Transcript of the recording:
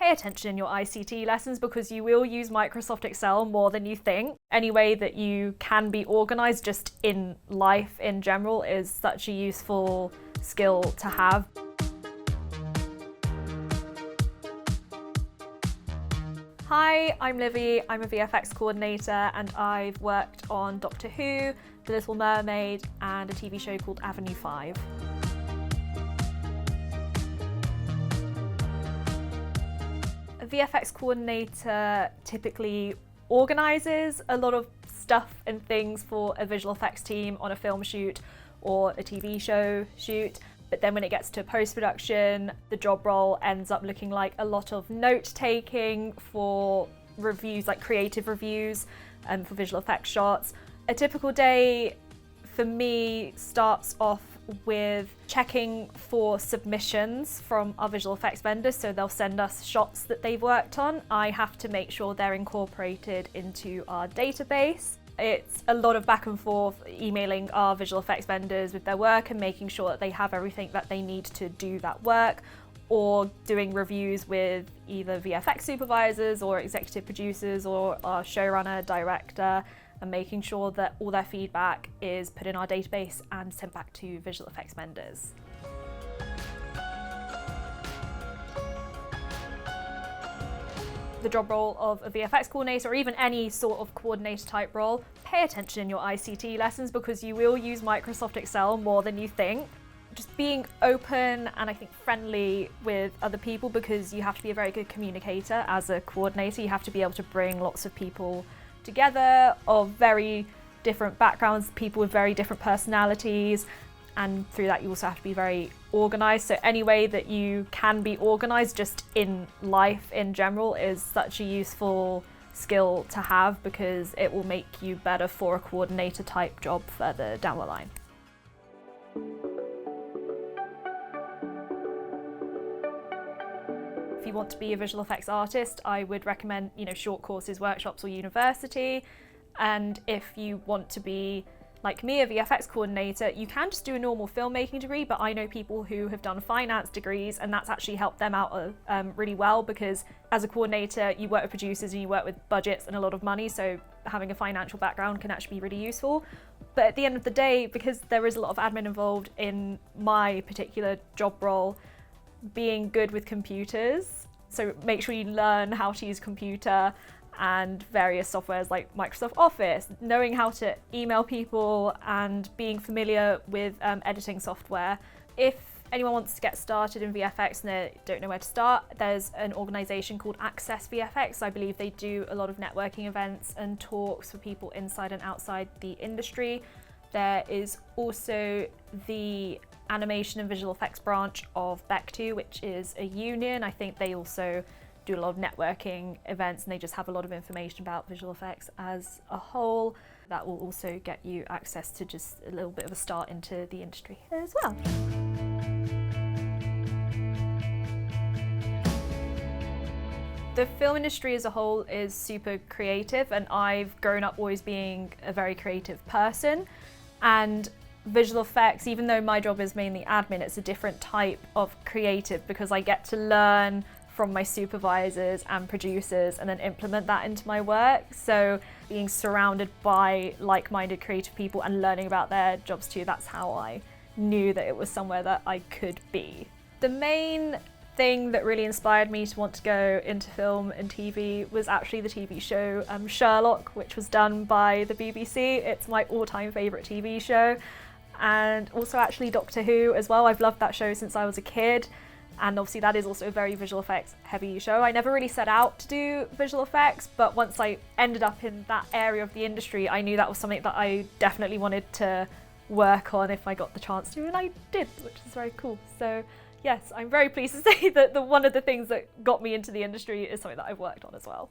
Pay attention in your ICT lessons because you will use Microsoft Excel more than you think. Any way that you can be organised just in life in general is such a useful skill to have. Hi, I'm Livvy, I'm a VFX Coordinator and I've worked on Doctor Who, The Little Mermaid and a TV show called Avenue 5. A VFX Coordinator typically organises a lot of stuff and things for a visual effects team on a film shoot or a TV show shoot. But then when it gets to post-production, the job role ends up looking like a lot of note-taking for reviews, like creative reviews for visual effects shots. A typical day for me starts off with checking for submissions from our visual effects vendors. So they'll send us shots that they've worked on. I have to make sure they're incorporated into our database. It's a lot of back and forth emailing our visual effects vendors with their work and making sure that they have everything that they need to do that work, or doing reviews with either VFX supervisors or executive producers or our showrunner, director, and making sure that all their feedback is put in our database and sent back to visual effects vendors. The job role of a VFX coordinator, or even any sort of coordinator type role, pay attention in your ICT lessons because you will use Microsoft Excel more than you think. Just being open and I think friendly with other people, because you have to be a very good communicator as a coordinator. You have to be able to bring lots of people together of very different backgrounds, people with very different personalities, and through that you also have to be very organised. So any way that you can be organised just in life in general is such a useful skill to have, because it will make you better for a coordinator type job further down the line. If you want to be a visual effects artist, I would recommend, short courses, workshops or university. And if you want to be, like me, a VFX coordinator, you can just do a normal filmmaking degree, but I know people who have done finance degrees and that's actually helped them out really well, because as a coordinator, you work with producers and you work with budgets and a lot of money, so having a financial background can actually be really useful. But at the end of the day, because there is a lot of admin involved in my particular job role, being good with computers, so make sure you learn how to use computer and various softwares like Microsoft Office, knowing how to email people and being familiar with editing software. If anyone wants to get started in VFX and they don't know where to start, there's an organisation called Access VFX. I believe they do a lot of networking events and talks for people inside and outside the industry. There is also the animation and visual effects branch of BEC2, which is a union. I think they also do a lot of networking events and they just have a lot of information about visual effects as a whole. That will also get you access to just a little bit of a start into the industry as well. The film industry as a whole is super creative, and I've grown up always being a very creative person. And visual effects, even though my job is mainly admin, it's a different type of creative because I get to learn from my supervisors and producers and then implement that into my work. So being surrounded by like-minded creative people and learning about their jobs too, that's how I knew that it was somewhere that I could be. The main thing that really inspired me to want to go into film and TV was actually the TV show Sherlock, which was done by the BBC. It's my all-time favourite TV show. And also actually Doctor Who as well. I've loved that show since I was a kid. And obviously that is also a very visual effects heavy show. I never really set out to do visual effects, but once I ended up in that area of the industry, I knew that was something that I definitely wanted to work on if I got the chance to, and I did, which is very cool. So yes, I'm very pleased to say that one of the things that got me into the industry is something that I've worked on as well.